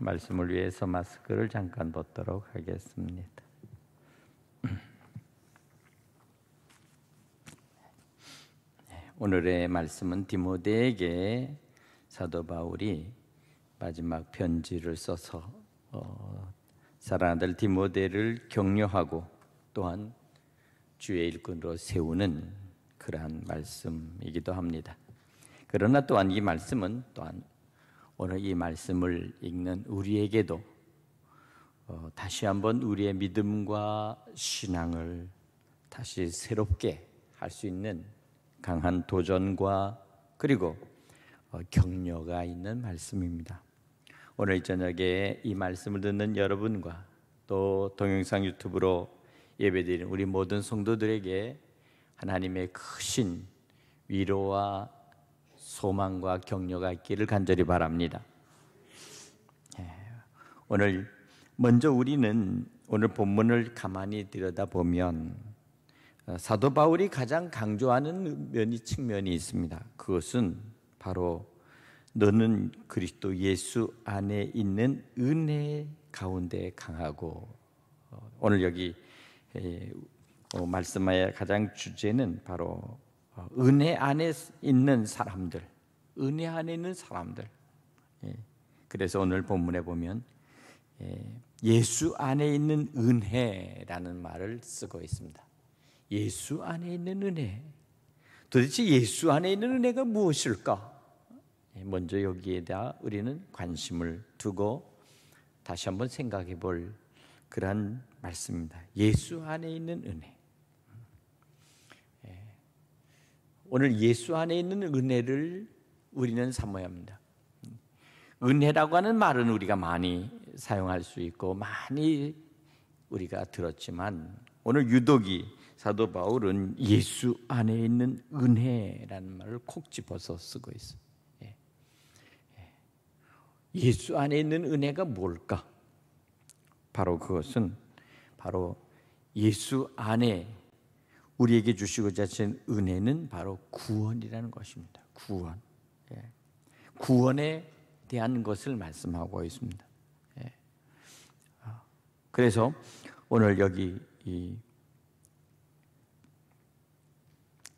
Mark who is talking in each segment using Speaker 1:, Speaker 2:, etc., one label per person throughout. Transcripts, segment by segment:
Speaker 1: 말씀을 위해서 마스크를 잠깐 벗도록 하겠습니다. 오늘의 말씀은 디모데에게 사도 바울이 마지막 편지를 써서 사랑하는 아들 디모데를 격려하고 또한 주의 일꾼으로 세우는 그러한 말씀이기도 합니다. 그러나 또한 이 말씀은 또한 오늘 이 말씀을 읽는 우리에게도 다시 한번 우리의 믿음과 신앙을 다시 새롭게 할 수 있는 강한 도전과 그리고 격려가 있는 말씀입니다. 오늘 저녁에 이 말씀을 듣는 여러분과 또 동영상 유튜브로 예배드리는 우리 모든 성도들에게 하나님의 크신 위로와 소망과 격려가 있기를 간절히 바랍니다. 오늘 먼저 우리는 오늘 본문을 가만히 들여다보면 사도 바울이 가장 강조하는 측면이 있습니다. 그것은 바로 너는 그리스도 예수 안에 있는 은혜 가운데 강하고, 오늘 여기 말씀의 가장 주제는 바로 은혜 안에 있는 사람들, 은혜 안에 있는 사람들. 그래서 오늘 본문에 보면 예수 안에 있는 은혜라는 말을 쓰고 있습니다. 예수 안에 있는 은혜. 도대체 예수 안에 있는 은혜가 무엇일까? 먼저 여기에다 우리는 관심을 두고 다시 한번 생각해 볼 그러한 말씀입니다. 예수 안에 있는 은혜. 오늘 예수 안에 있는 은혜를 우리는 삼아야 합니다. 은혜라고 하는 말은 우리가 많이 사용할 수 있고 많이 우리가 들었지만 오늘 유독이 사도 바울은 예수 안에 있는 은혜라는 말을 콕 집어서 쓰고 있어요. 예수 안에 있는 은혜가 뭘까? 바로 그것은 바로 예수 안에 우리에게 주시고자 하신 은혜는 바로 구원이라는 것입니다. 구원. 구원에 대한 것을 말씀하고 있습니다. 그래서 오늘 여기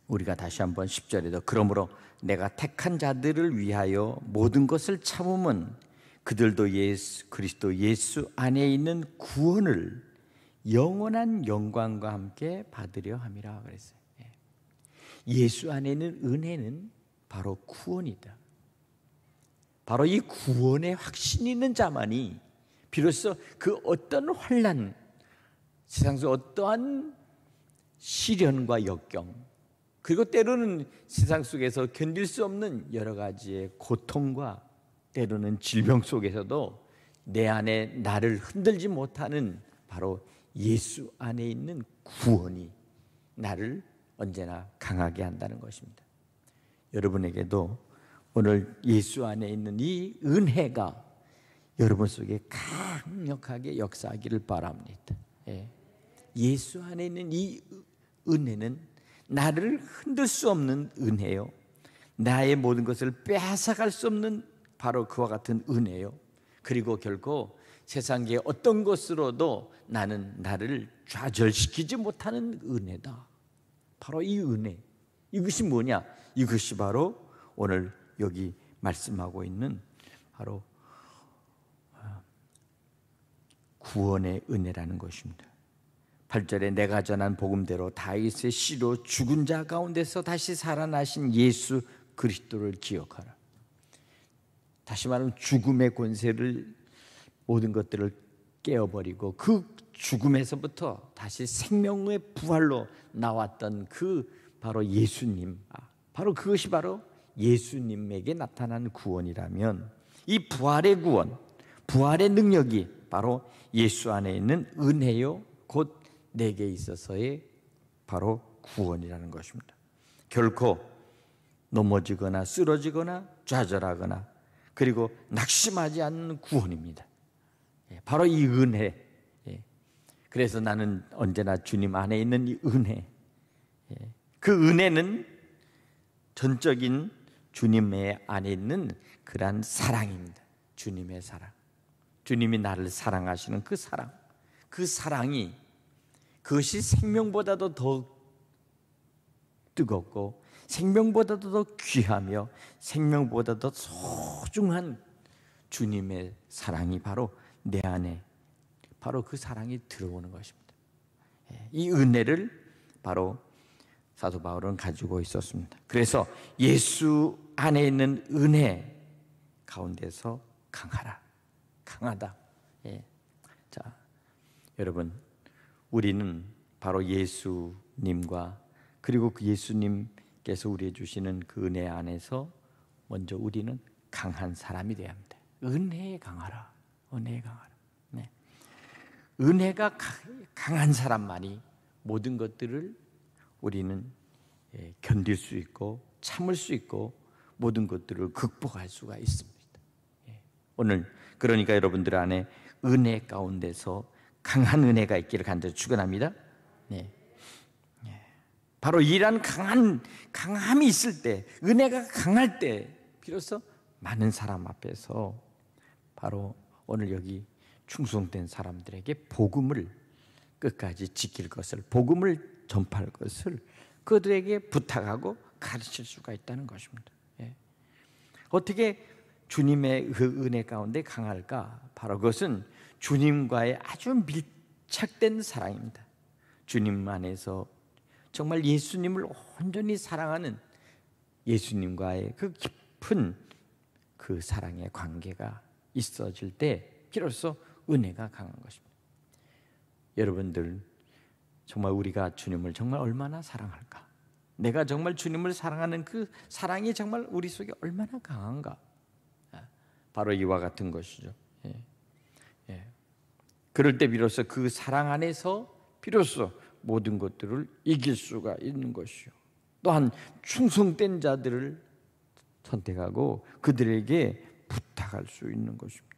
Speaker 1: 우리가 다시 한번 10절에도 그러므로 내가 택한 자들을 위하여 모든 것을 참음은 그들도 그리스도 예수 안에 있는 구원을 영원한 영광과 함께 받으려 함이라 그랬어요. 예수 안에 있는 은혜는 바로 구원이다. 바로 이 구원의 확신이 있는 자만이 비로소 그 어떤 환난, 세상 속 어떠한 시련과 역경, 그리고 때로는 세상 속에서 견딜 수 없는 여러 가지의 고통과 때로는 질병 속에서도 내 안에 나를 흔들지 못하는 바로 예수 안에 있는 구원이 나를 언제나 강하게 한다는 것입니다. 여러분에게도 오늘 예수 안에 있는 이 은혜가 여러분 속에 강력하게 역사하기를 바랍니다. 예수 안에 있는 이 은혜는 나를 흔들 수 없는 은혜요, 나의 모든 것을 빼앗아갈 수 없는 바로 그와 같은 은혜요, 그리고 결코 세상의 어떤 것으로도 나를 좌절시키지 못하는 은혜다. 바로 이 은혜, 이것이 뭐냐? 이것이 바로 오늘 여기 말씀하고 있는 바로 구원의 은혜라는 것입니다. 8절에 내가 전한 복음대로 다윗의 씨로 죽은 자 가운데서 다시 살아나신 예수 그리스도를 기억하라. 다시 말하면 죽음의 권세를, 모든 것들을 깨어버리고 그 죽음에서부터 다시 생명의 부활로 나왔던 그 바로 예수님, 바로 그것이 바로 예수님에게 나타난 구원이라면 이 부활의 구원, 부활의 능력이 바로 예수 안에 있는 은혜요 곧 내게 있어서의 바로 구원이라는 것입니다. 결코 넘어지거나 쓰러지거나 좌절하거나 그리고 낙심하지 않는 구원입니다. 바로 이 은혜. 그래서 나는 언제나 주님 안에 있는 이 은혜, 그 은혜는 전적인 주님의 안에 있는 그러한 사랑입니다. 주님의 사랑. 주님이 나를 사랑하시는 그 사랑이 그것이 생명보다도 더 뜨겁고 생명보다도 더 귀하며 생명보다도 소중한 주님의 사랑이 바로 내 안에 바로 그 사랑이 들어오는 것입니다. 이 은혜를 바로 사도 바울은 가지고 있었습니다. 그래서 예수 안에 있는 은혜 가운데서 강하다. 자, 여러분, 우리는 바로 예수님과 그리고 그 예수님께서 우리에게 주시는 그 은혜 안에서 먼저 우리는 강한 사람이 되어야 합니다. 은혜에 강하라. 네. 은혜가 강한 사람만이 모든 것들을 우리는 견딜 수 있고 참을 수 있고 모든 것들을 극복할 수가 있습니다. 오늘 그러니까 여러분들 안에 은혜 가운데서 강한 은혜가 있기를 간절히 축원합니다. 네. 바로 이러한 강함이 있을 때, 은혜가 강할 때 비로소 많은 사람 앞에서 바로 오늘 여기 충성된 사람들에게 복음을 끝까지 지킬 것을, 복음을 전파할 것을 그들에게 부탁하고 가르칠 수가 있다는 것입니다. 어떻게 주님의 그 은혜 가운데 강할까? 바로 그것은 주님과의 아주 밀착된 사랑입니다. 주님 안에서 정말 예수님을 온전히 사랑하는 예수님과의 그 깊은 그 사랑의 관계가 있어질 때 비로소 은혜가 강한 것입니다. 여러분들 정말 우리가 주님을 정말 얼마나 사랑할까? 내가 정말 주님을 사랑하는 그 사랑이 정말 우리 속에 얼마나 강한가? 바로 이와 같은 것이죠. 그럴 때 비로소 그 사랑 안에서 비로소 모든 것들을 이길 수가 있는 것이요. 또한 충성된 자들을 선택하고 그들에게 부탁할 수 있는 것입니다.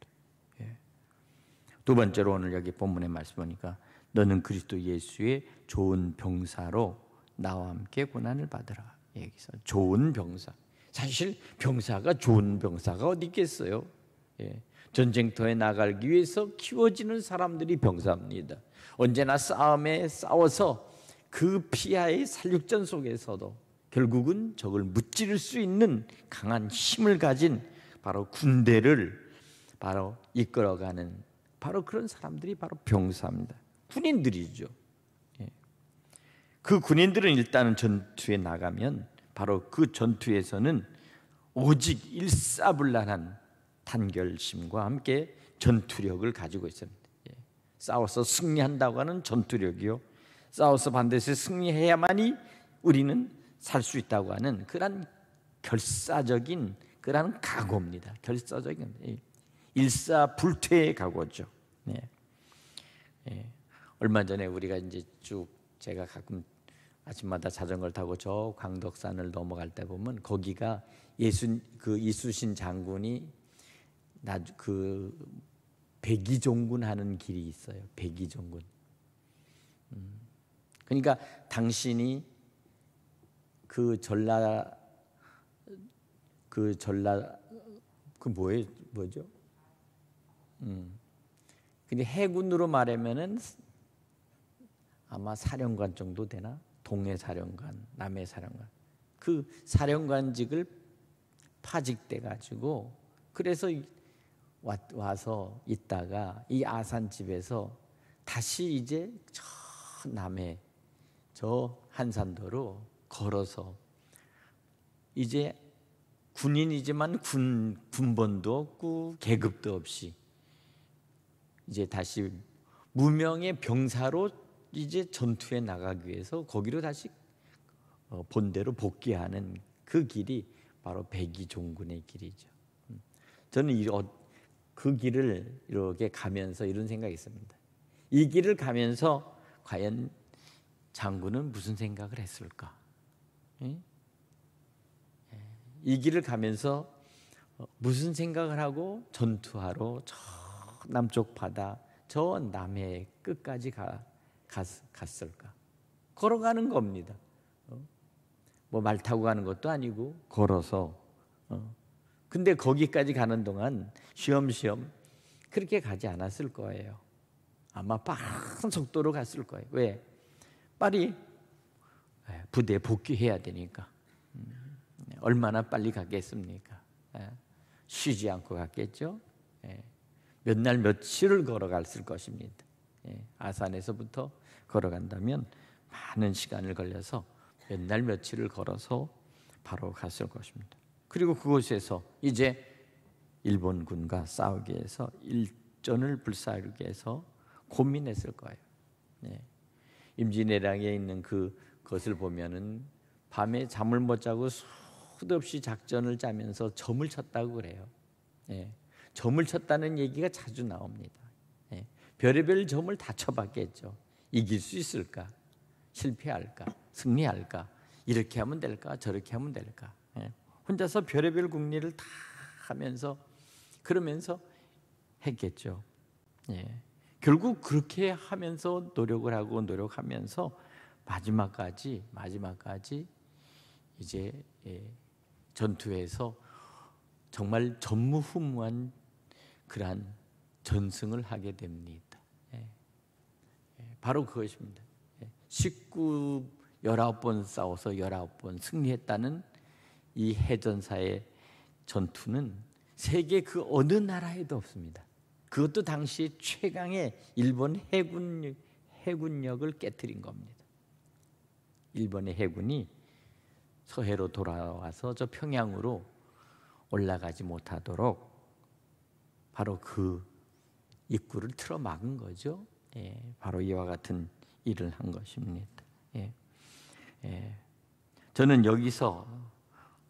Speaker 1: 두 번째로 오늘 여기 본문의 말씀 보니까 너는 그리스도 예수의 좋은 병사로 나와 함께 고난을 받으라. 여기서 좋은 병사. 사실 병사가 좋은 병사가 어디 있겠어요? 전쟁터에 나가기 위해서 키워지는 사람들이 병사입니다. 언제나 싸움에 싸워서 그 피하의 살육전 속에서도 결국은 적을 무찌를 수 있는 강한 힘을 가진 바로 군대를 바로 이끌어가는 바로 그런 사람들이 바로 병사입니다. 군인들이죠. 그 군인들은 일단은 전투에 나가면 바로 그 전투에서는 오직 일사불란한 단결심과 함께 전투력을 가지고 있습니다. 싸워서 승리한다고 하는 전투력이요, 싸워서 반드시 승리해야만이 우리는 살 수 있다고 하는 그런 결사적인 그런 각오입니다. 결사적인 일사불퇴의 각오죠. 얼마 전에 우리가 이제 쭉 제가 가끔 아침마다 자전거를 타고 저 광덕산을 넘어갈 때 보면 거기가 이수신 장군이 그 백이종군 하는 길이 있어요. 백이종군. 그러니까 당신이 그 뭐죠? 근데 해군으로 말하면은 아마 사령관 정도 되나? 동해 사령관, 남해 사령관. 그 사령관직을 파직돼 가지고 그래서 와서 있다가 이 아산집에서 다시 이제 저 남해 저 한산도로 걸어서 이제 군인이지만 군번도 없고 계급도 없이 이제 다시 무명의 병사로 이제 전투에 나가기 위해서 거기로 다시 본대로 복귀하는 그 길이 바로 백이종군의 길이죠. 저는 그 길을 이렇게 가면서 이런 생각이 있습니다. 이 길을 가면서 과연 장군은 무슨 생각을 했을까? 이 길을 가면서 무슨 생각을 하고 전투하러 저 남쪽 바다 저 남해 끝까지 갔을까? 걸어가는 겁니다. 뭐 말 타고 가는 것도 아니고 걸어서. 근데 거기까지 가는 동안 쉬엄쉬엄 그렇게 가지 않았을 거예요. 아마 빠른 속도로 갔을 거예요. 왜? 빨리 부대에 복귀해야 되니까. 얼마나 빨리 가겠습니까? 쉬지 않고 갔겠죠. 몇 날 며칠을 걸어갔을 것입니다. 아산에서부터 걸어간다면 많은 시간을 걸려서 몇 날 며칠을 걸어서 바로 갔을 것입니다. 그리고 그곳에서 이제 일본군과 싸우기 위해서 일전을 불사르기 위해서 고민했을 거예요. 임진왜란에 있는 그것을 보면은 밤에 잠을 못 자고 수도 없이 작전을 짜면서 점을 쳤다고 그래요. 점을 쳤다는 얘기가 자주 나옵니다. 별의별 점을 다 쳐봤겠죠. 이길 수 있을까? 실패할까? 승리할까? 이렇게 하면 될까? 저렇게 하면 될까? 혼자서 별의별 궁리를 다 하면서 그러면서 했겠죠. 결국 그렇게 하면서 노력을 하고 노력하면서 마지막까지 이제 전투에서 정말 전무후무한 그러한 전승을 하게 됩니다. 바로 그것입니다. 19번 싸워서 19번 승리했다는 이 해전사의 전투는 세계 그 어느 나라에도 없습니다. 그것도 당시 최강의 일본 해군력을 깨뜨린 겁니다. 일본의 해군이 서해로 돌아와서 저 평양으로 올라가지 못하도록 바로 그 입구를 틀어 막은 거죠. 바로 이와 같은 일을 한 것입니다. 저는 여기서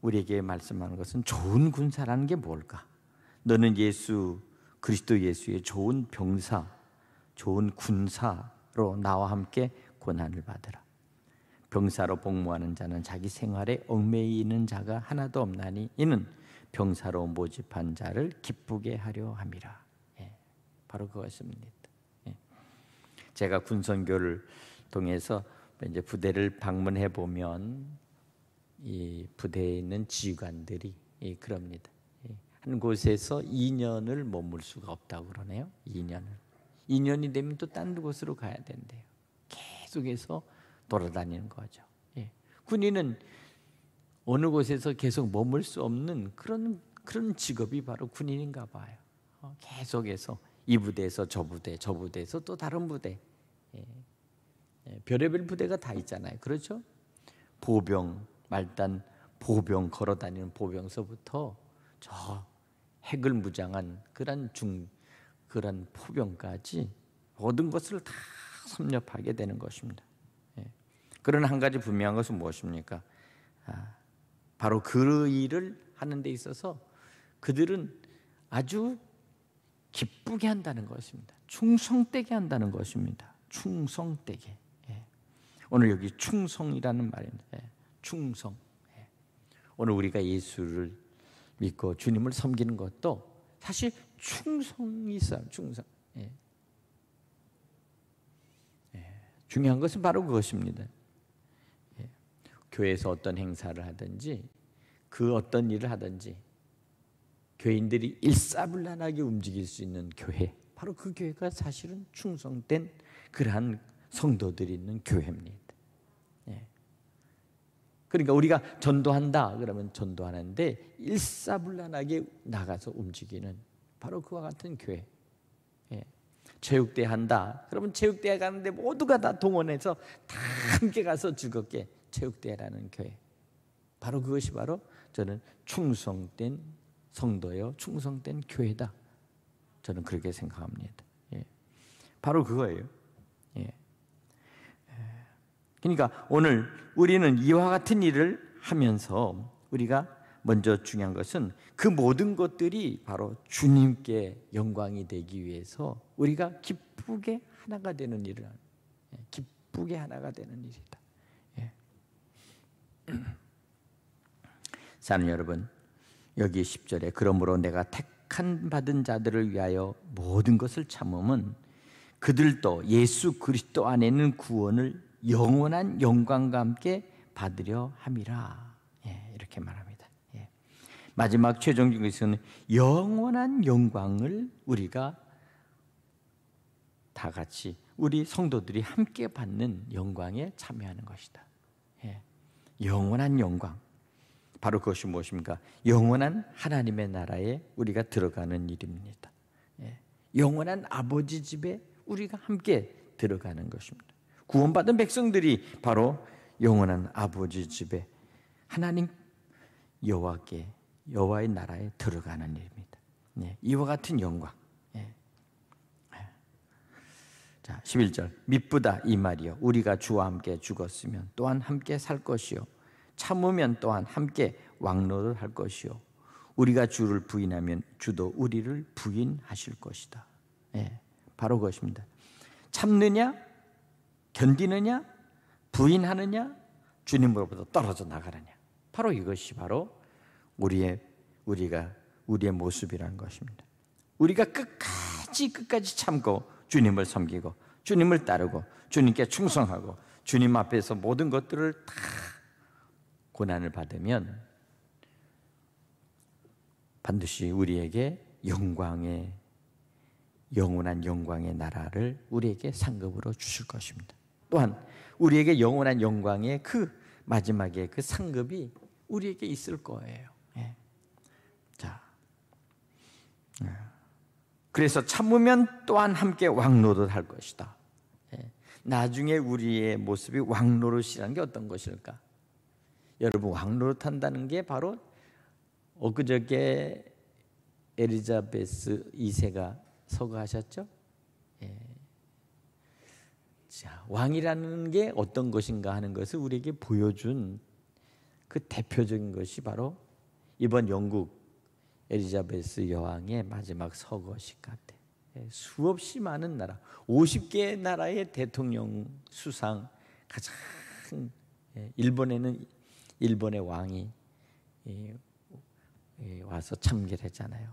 Speaker 1: 우리에게 말씀하는 것은 좋은 군사라는 게 뭘까? 너는 그리스도 예수의 좋은 병사, 좋은 군사로 나와 함께 고난을 받으라. 병사로 복무하는 자는 자기 생활에 얽매이는 자가 하나도 없나니 이는 병사로 모집한 자를 기쁘게 하려 함이라. 바로 그것입니다. 제가 군선교를 통해서 이제 부대를 방문해 보면 이 부대에 있는 지휘관들이 그럽니다. 한 곳에서 2년을 머물 수가 없다고 그러네요. 2년이 되면 또 딴 곳으로 가야 된대요. 계속해서 돌아다니는 거죠. 군인은 어느 곳에서 계속 머물 수 없는 그런 직업이 바로 군인인가 봐요. 계속해서 이 부대에서 저 부대에서 또 다른 부대. 별의별 부대가 다 있잖아요. 그렇죠? 보병, 말단 보병 걸어다니는 보병서부터 저 핵을 무장한 그런 포병까지 모든 것을 다 섭렵하게 되는 것입니다. 그러나 한 가지 분명한 것은 무엇입니까? 바로 그 일을 하는 데 있어서 그들은 아주 기쁘게 한다는 것입니다. 충성되게 한다는 것입니다. 충성되게. 오늘 여기 충성이라는 말입니다. 충성. 오늘 우리가 예수를 믿고 주님을 섬기는 것도 사실 충성이 있어요. 충성. 중요한 것은 바로 그것입니다. 교회에서 어떤 행사를 하든지 그 어떤 일을 하든지 교인들이 일사불란하게 움직일 수 있는 교회, 바로 그 교회가 사실은 충성된 그러한 성도들이 있는 교회입니다. 그러니까 우리가 전도한다 그러면 전도하는데 일사불란하게 나가서 움직이는 바로 그와 같은 교회. 체육대회 한다 그러면 체육대회 가는데 모두가 다 동원해서 다 함께 가서 즐겁게 체육대회라는 교회. 바로 그것이 바로 저는 충성된 성도요, 충성된 교회다. 저는 그렇게 생각합니다. 바로 그거예요. 그러니까 오늘 우리는 이와 같은 일을 하면서 우리가 먼저 중요한 것은 그 모든 것들이 바로 주님께 영광이 되기 위해서 우리가 기쁘게 하나가 되는 일을 하는, 기쁘게 하나가 되는 일이다. 사는 여러분, 여기 10절에 그러므로 내가 택한 받은 자들을 위하여 모든 것을 참음은 그들도 예수 그리스도 안에 있는 구원을 영원한 영광과 함께 받으려 함이라. 이렇게 말합니다. 마지막 최종적인 것은 영원한 영광을 우리가 다 같이 우리 성도들이 함께 받는 영광에 참여하는 것이다. 영원한 영광. 바로 그것이 무엇입니까? 영원한 하나님의 나라에 우리가 들어가는 일입니다. 영원한 아버지 집에 우리가 함께 들어가는 것입니다. 구원받은 백성들이 바로 영원한 아버지 집에 하나님 여호와의 나라에 들어가는 일입니다. 이와 같은 영광. 자, 11절. 미쁘다 이 말이요 우리가 주와 함께 죽었으면 또한 함께 살 것이요 참으면 또한 함께 왕노를 할 것이요 우리가 주를 부인하면 주도 우리를 부인하실 것이다. 바로 그것입니다. 참느냐, 견디느냐, 부인하느냐, 주님으로부터 떨어져 나가느냐. 바로 이것이 바로 우리의 모습이라는 것입니다. 우리가 끝까지 참고 주님을 섬기고 주님을 따르고 주님께 충성하고 주님 앞에서 모든 것들을 다 고난을 받으면 반드시 우리에게 영원한 영광의 나라를 우리에게 상급으로 주실 것입니다. 또한 우리에게 영원한 영광의 그 마지막에 그 상급이 우리에게 있을 거예요. 자, 그래서 참으면 또한 함께 왕노릇 할 것이다. 나중에 우리의 모습이 왕노릇이라는 게 어떤 것일까? 여러분, 왕노릇 한다는 게 바로 엊그저께 엘리자베스 2세가 서거하셨죠? 자, 왕이라는 게 어떤 것인가 하는 것을 우리에게 보여준 그 대표적인 것이 바로 이번 영국 엘리자베스 여왕의 마지막 서거식 같아. 수없이 많은 나라, 50개의 나라의 대통령, 수상, 가장 일본에는 일본의 왕이 와서 참배를 했잖아요.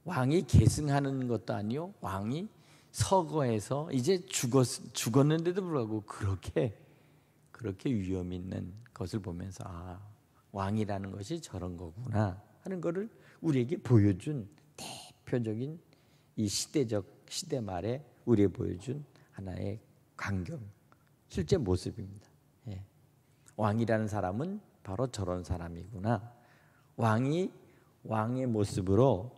Speaker 1: 왕이 계승하는 것도 아니요, 왕이 서거해서 이제 죽었는데도 불구하고 그렇게 위험 있는 것을 보면서 왕이라는 것이 저런 거구나 하는 것을 우리에게 보여준 대표적인 이 시대 말에 우리에게 보여준 하나의 광경, 실제 모습입니다. 왕이라는 사람은 바로 저런 사람이구나. 왕의 모습으로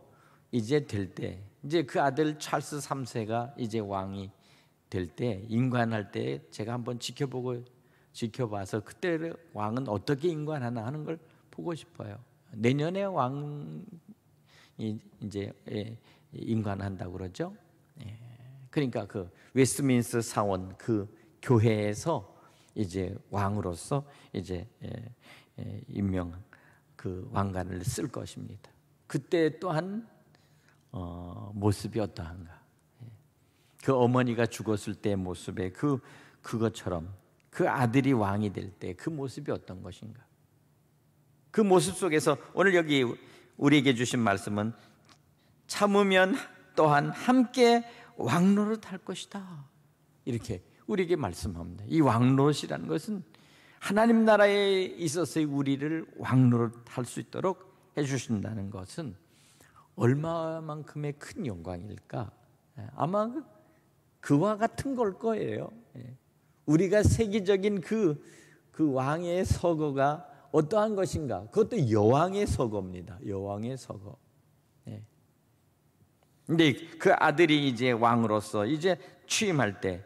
Speaker 1: 이제 될 때, 이제 그 아들 찰스 3세가 이제 왕이 될 때, 임관할 때 제가 한번 지켜봐서 그때 왕은 어떻게 임관하나 하는 걸 보고 싶어요. 내년에 왕이 이제 임관한다고 그러죠. 그러니까 그 웨스트민스터 사원 그 교회에서 이제 왕으로서 이제 임명 그 왕관을 쓸 것입니다. 그때 또한 모습이 어떠한가? 그 어머니가 죽었을 때의 모습에 그것처럼 그 아들이 왕이 될 때 그 모습이 어떤 것인가? 그 모습 속에서 오늘 여기 우리에게 주신 말씀은 참으면 또한 함께 왕노릇 할 것이다. 이렇게 우리에게 말씀합니다. 이 왕노릇이라는 것은 하나님 나라에 있어서의 우리를 왕노릇 할 수 있도록 해주신다는 것은 얼마만큼의 큰 영광일까? 아마 그와 같은 걸 거예요. 우리가 세계적인 그 왕의 서거가 어떠한 것인가? 그것도 여왕의 서거입니다. 여왕의 서거. 근데 그 아들이 이제 왕으로서 이제 취임할 때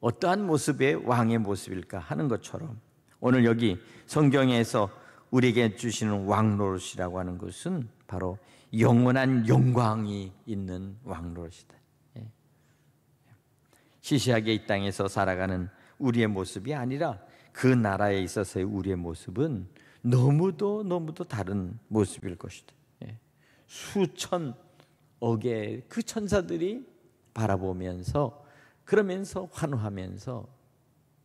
Speaker 1: 어떠한 모습의 왕의 모습일까 하는 것처럼 오늘 여기 성경에서 우리에게 주시는 왕노릇이라고 하는 것은 바로 영원한 영광이 있는 왕노릇이다. 시시하게 이 땅에서 살아가는 우리의 모습이 아니라 그 나라에 있어서의 우리의 모습은 너무도 다른 모습일 것이다. 수천억의 그 천사들이 바라보면서 그러면서 환호하면서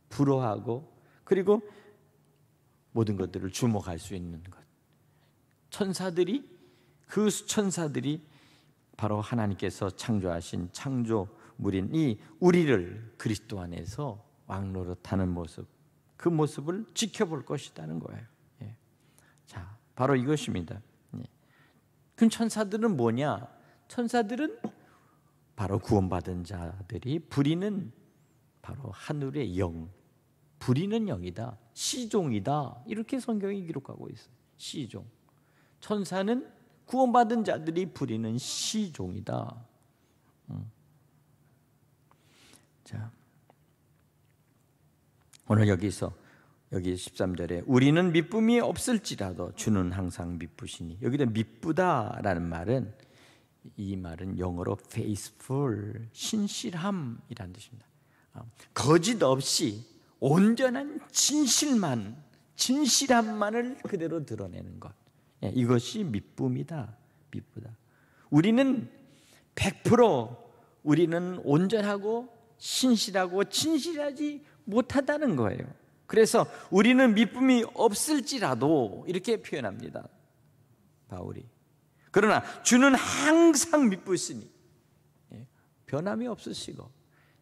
Speaker 1: 부러워하고 그리고 모든 것들을 주목할 수 있는 것. 그 천사들이 바로 하나님께서 창조하신 창조물인 이 우리를 그리스도 안에서 왕노릇하는 모습, 그 모습을 지켜볼 것이라는 거예요. 자, 바로 이것입니다. 그럼 천사들은 뭐냐? 천사들은 바로 구원받은 자들이 부리는 바로 하늘의 영, 부리는 영이다, 시종이다, 이렇게 성경이 기록하고 있어요. 시종. 천사는 구원받은 자들이 부리는 시종이다. 자, 오늘 여기 13절에 우리는 미쁨이 없을지라도 주는 항상 미쁘시니, 여기다 미쁘다라는 말은, 이 말은 영어로 faithful, 신실함이라는 뜻입니다. 거짓 없이 온전한 진실함만을 그대로 드러내는 것, 이것이 미쁨이다. 미쁘다. 우리는 100% 우리는 온전하고 신실하고 진실하지 못하다는 거예요. 그래서 우리는 미쁨이 없을지라도 이렇게 표현합니다, 바울이. 그러나 주는 항상 미쁘시니, 변함이 없으시고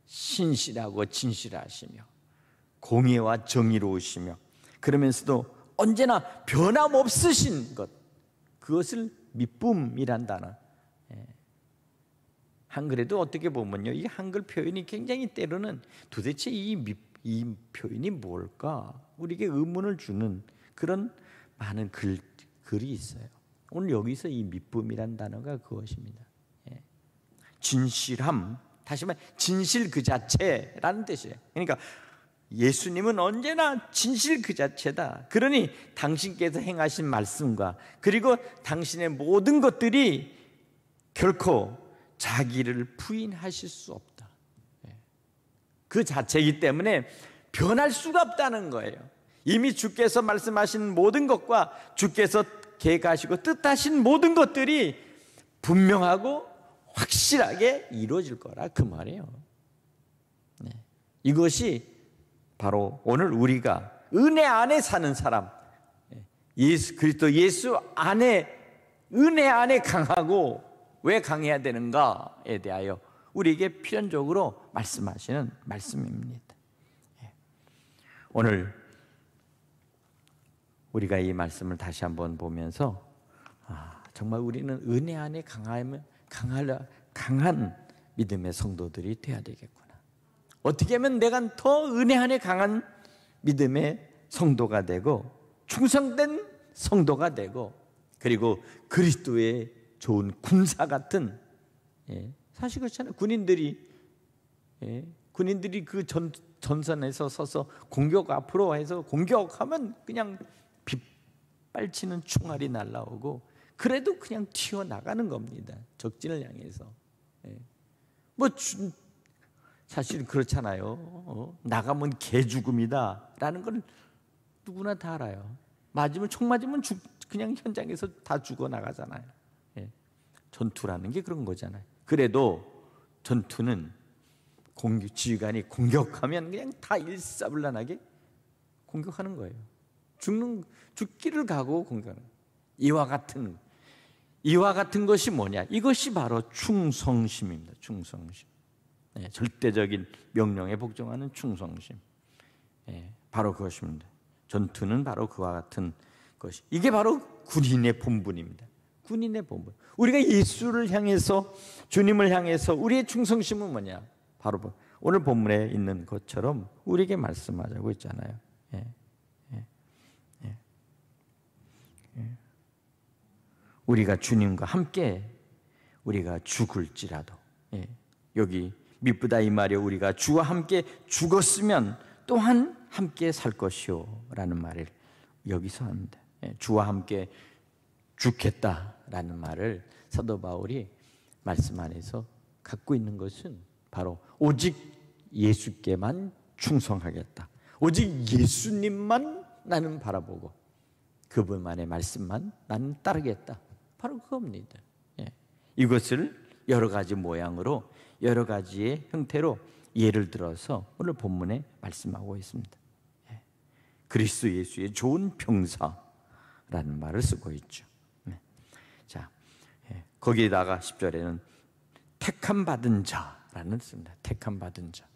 Speaker 1: 신실하고 진실하시며 공의와 정의로우시며, 그러면서도 언제나 변함없으신 것, 그것을 미쁨이란 단어. 한글에도 어떻게 보면요, 이 한글 표현이 굉장히 때로는 도대체 이 표현이 뭘까, 우리에게 의문을 주는 그런 많은 글이 있어요. 오늘 여기서 이 미쁨이란 단어가 그것입니다. 진실함, 다시 말해 진실 그 자체라는 뜻이에요. 그러니까 예수님은 언제나 진실 그 자체다. 그러니 당신께서 행하신 말씀과 그리고 당신의 모든 것들이 결코 자기를 부인하실 수 없다. 그 자체이기 때문에 변할 수가 없다는 거예요. 이미 주께서 말씀하신 모든 것과 주께서 계획하시고 뜻하신 모든 것들이 분명하고 확실하게 이루어질 거라, 그 말이에요. 이것이 바로 오늘 우리가 은혜 안에 사는 사람, 예수 그리스도 예수 안에, 은혜 안에 강하고 왜 강해야 되는가에 대하여 우리에게 필연적으로 말씀하시는 말씀입니다. 오늘 우리가 이 말씀을 다시 한번 보면서 정말 우리는 은혜 안에 강한 믿음의 성도들이 되어야 되겠구나. 어떻게 하면 내가 더 은혜 안에 강한 믿음의 성도가 되고 충성된 성도가 되고, 그리고 그리스도의 좋은 군사 같은, 사실 그렇잖아요. 군인들이 그 전선에서 서서 공격 앞으로 해서 공격하면 그냥 빗발치는 총알이 날라오고, 그래도 그냥 튀어나가는 겁니다, 적진을 향해서. 사실 그렇잖아요. 나가면 개죽음이다 라는 걸 누구나 다 알아요. 총 맞으면 그냥 현장에서 다 죽어나가잖아요. 전투라는 게 그런 거잖아요. 그래도 전투는 지휘관이 공격하면 그냥 다 일사불란하게 공격하는 거예요. 죽기를 각오하고 공격하는 거예요. 이와 같은 것이 뭐냐? 이것이 바로 충성심입니다. 충성심. 절대적인 명령에 복종하는 충성심. 바로 그것입니다. 전투는 바로 그와 같은 것이, 이게 바로 군인의 본분입니다. 군인의 본분. 우리가 예수를 향해서, 주님을 향해서 우리의 충성심은 뭐냐? 바로 오늘 본문에 있는 것처럼 우리에게 말씀하자고 있잖아요. 우리가 주님과 함께 우리가 죽을지라도, 여기 미쁘다 이 말이, 우리가 주와 함께 죽었으면 또한 함께 살 것이요 라는 말을 여기서 합니다. 주와 함께 죽겠다라는 말을 사도 바울이 말씀 안에서 갖고 있는 것은 바로 오직 예수께만 충성하겠다, 오직 예수님만 나는 바라보고 그분만의 말씀만 나는 따르겠다, 바로 그겁니다. 이것을 여러 가지 모양으로, 여러 가지의 형태로 예를 들어서 오늘 본문에 말씀하고 있습니다. 그리스도 예수의 좋은 병사라는 말을 쓰고 있죠. 자, 거기에다가 10절에는 택함 받은 자라는 씁니다. 택함 받은 자.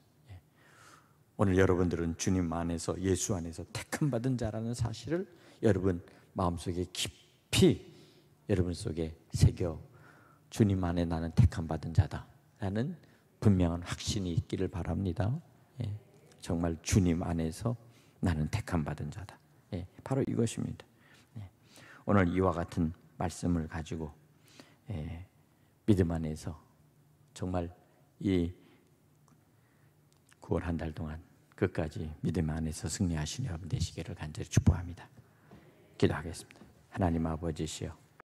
Speaker 1: 오늘 여러분들은 주님 안에서, 예수 안에서 택함 받은 자라는 사실을 여러분 마음속에 깊이 여러분 속에 새겨 주님 안에 나는 택함 받은 자다라는 분명한 확신이 있기를 바랍니다. 예, 정말 주님 안에서 나는 택함 받은 자다. 예, 바로 이것입니다. 예, 오늘 이와 같은 말씀을 가지고 믿음 안에서 정말 이 9월 한 달 동안 끝까지 믿음 안에서 승리하시는 여러분 되시기를 간절히 축복합니다. 기도하겠습니다. 하나님 아버지시여,